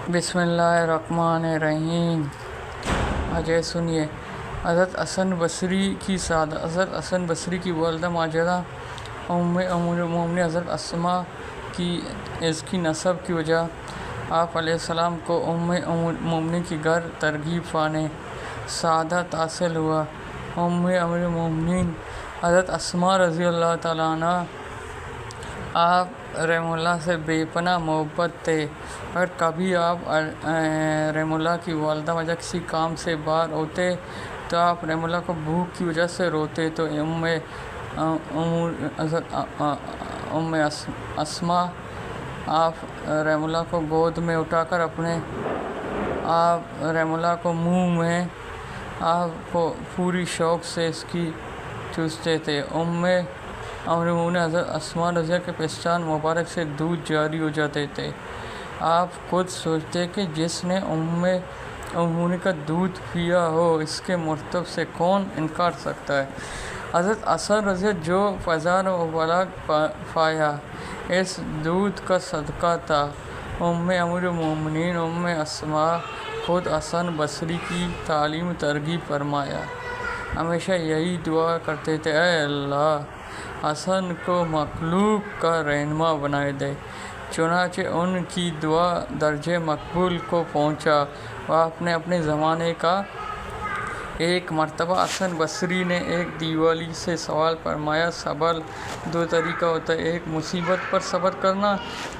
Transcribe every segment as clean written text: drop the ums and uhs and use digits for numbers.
بسم اللہ الرحمن الرحیم۔ آجے سنیے، حضرت حسن بصری کی والدہ ماجدہ ام المومنین حضرت اسماء کی اس کی نسب کی وجہ آپ علیہ السلام کو ام المومنین کی گھر ترغیب پانے سعادت حاصل ہوا۔ ام المومنین حضرت اسماء رضی اللہ تعالیٰ عنہ آپ رحمہ اللہ سے بے پناہ محبت تھے۔ اگر کبھی آپ رحمہ اللہ کی والدہ وجہ کسی کام سے باہر ہوتے تو آپ رحمہ اللہ کو بھوک کی وجہ سے روتے تو ام اسماء آپ رحمہ اللہ کو گود میں اٹھا کر اپنے آپ رحمہ اللہ کو منہ میں آپ کو پوری شوق سے اس کی چوستے تھے۔ ام المومنین حضرت اسماء رضی اللہ کے پستان مبارک سے دودھ جاری ہو جاتے تھے۔ آپ خود سوچتے کہ جس نے ام المومنین کا دودھ پیا ہو اس کے مرتبہ سے کون انکار سکتا ہے۔ حضرت حسن رضی اللہ جو فضائل و بلاغت پایا اس دودھ کا صدقہ تھا۔ ام المومنین ام اسماء خود حسن بصری کی تعلیم ترغیب فرمایا ہمیشہ یہی دعا کرتے تھے، اے اللہ حسن کو مخلوق کا رہنما بنائے دے۔ چنانچہ ان کی دعا درجہ مقبول کو پہنچا۔ آپ نے اپنے زمانے کا ایک مرتبہ حسن بصری نے ایک دیوالی سے سوال فرمایا، صبر دو طریقہ ہوتا ہے، ایک مصیبت پر صبر کرنا،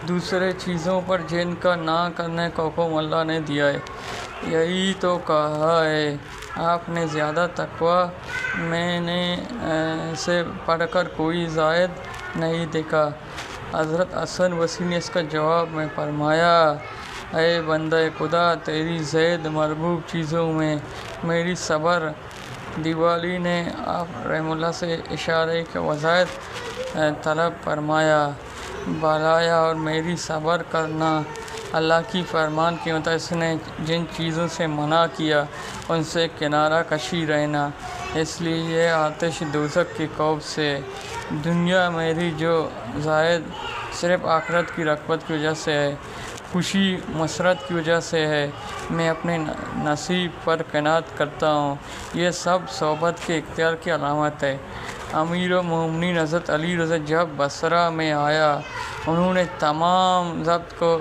دوسرے چیزوں پر جن کا نہ کرنے کا حکم اللہ نے دیا ہے۔ یہی تو کہا ہے، آپ نے زیادہ تقویٰ میں نے سے پڑھ کر کوئی زائد نہیں دیکھا۔ حضرت حسن بصری نے اس کا جواب میں فرمایا، اے بندہ خدا، تیری زید مرغوب چیزوں میں میری صبر۔ دیوالی نے آپ رحمہ اللہ سے اشارے کے وضاحت طلب فرمایا، بلایا اور میری صبر کرنا اللہ کی فرمان کی مطابق اس نے جن چیزوں سے منع کیا ان سے کنارہ کشی رہنا، اس لیے یہ آتش دوزخ کے خوف سے۔ دنیا میری جو زائد صرف آخرت کی رغبت کی وجہ سے ہے، خوشی مسرت کی وجہ سے ہے، میں اپنے نصیب پر قناعت کرتا ہوں، یہ سب صحبت کے اختیار کی علامت ہے۔ امیر المومنین حضرت علی رضی اللہ جب بصرہ میں آیا، انہوں نے تمام ضبط کو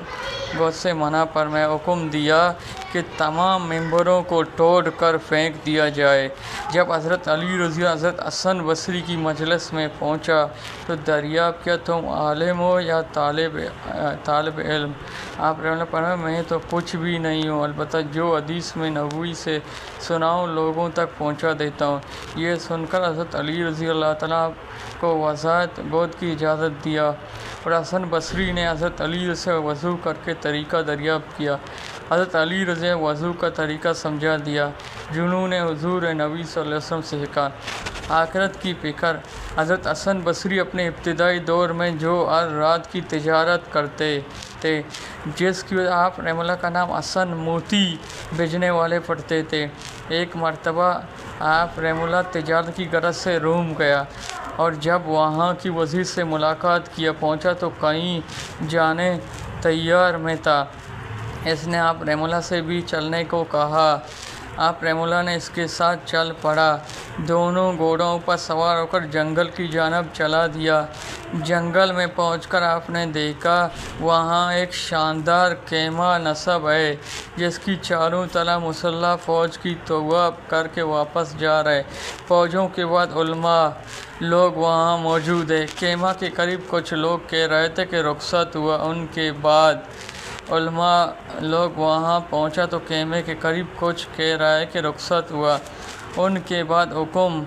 بہت سے منع فرمایا، حکم دیا کہ تمام ممبروں کو توڑ کر پھینک دیا جائے۔ جب حضرت علی رضی اللہ حضرت حسن بصری کی مجلس میں پہنچا تو دریافت کیا، تم عالم ہو یا طالب علم؟ آپ نے فرمایا، میں تو کچھ بھی نہیں ہوں، البتہ جو حدیث میں نبوی سے سنا ہوں لوگوں تک پہنچا دیتا ہوں۔ یہ سن کر حضرت علی رضی اللہ تعالیٰ کو وضاحت گود کی اجازت دیا اور حسن بصری نے حضرت علی سے وضو کر کے طریقہ دریافت کیا۔ حضرت علی رضی اللہ وضو کا طریقہ سمجھا دیا جنہوں نے حضور نبی صلی اللہ علیہ وسلم سے سیکھا۔ آخرت کی فکر حضرت حسن بصری اپنے ابتدائی دور میں جو ہر رات کی تجارت کرتے تھے، جس کی وجہ آپ رحمہ اللہ کا نام حسن موتی بیچنے والے پڑتے تھے۔ ایک مرتبہ آپ رحمہ اللہ تجارت کی غرض سے روم گیا اور جب وہاں کی وزیر سے ملاقات کیا پہنچا تو کہیں جانے تیار میں تھا۔ اس نے آپ رحمہ اللہ سے بھی چلنے کو کہا۔ آپ رحمہ اللہ نے اس کے ساتھ چل پڑا۔ دونوں گھوڑوں پر سوار ہو کر جنگل کی جانب چلا دیا۔ جنگل میں پہنچ کر آپ نے دیکھا وہاں ایک شاندار خیمہ نصب ہے جس کی چاروں طرف مسلح فوج کی طواف کر کے واپس جا رہے فوجوں کے بعد علماء لوگ وہاں موجود ہیں۔ خیمہ کے قریب کچھ لوگ کہہ رہے تھے کہ رخصت ہوا، ان کے بعد علماء لوگ وہاں پہنچا تو خیمے کے قریب کچھ کہہ رہا ہے کہ رخصت ہوا، ان کے بعد حکم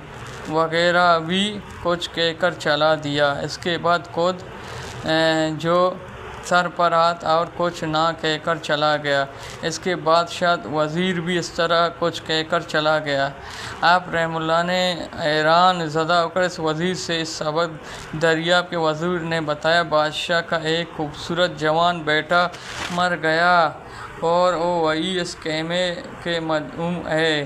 وغیرہ بھی کچھ کہہ کر چلا دیا۔ اس کے بعد خود جو سر پر ہاتھ اور کچھ نہ کہہ کر چلا گیا۔ اس کے بعد شاید وزیر بھی اس طرح کچھ کہہ کر چلا گیا۔ آپ رحمہ اللہ نے حیران زدہ ہو کر اس وزیر سے اس سبق دریافت کہ وزیر نے بتایا بادشاہ کا ایک خوبصورت جوان بیٹا مر گیا اور وہی اس خیمے کے مدعو ہے۔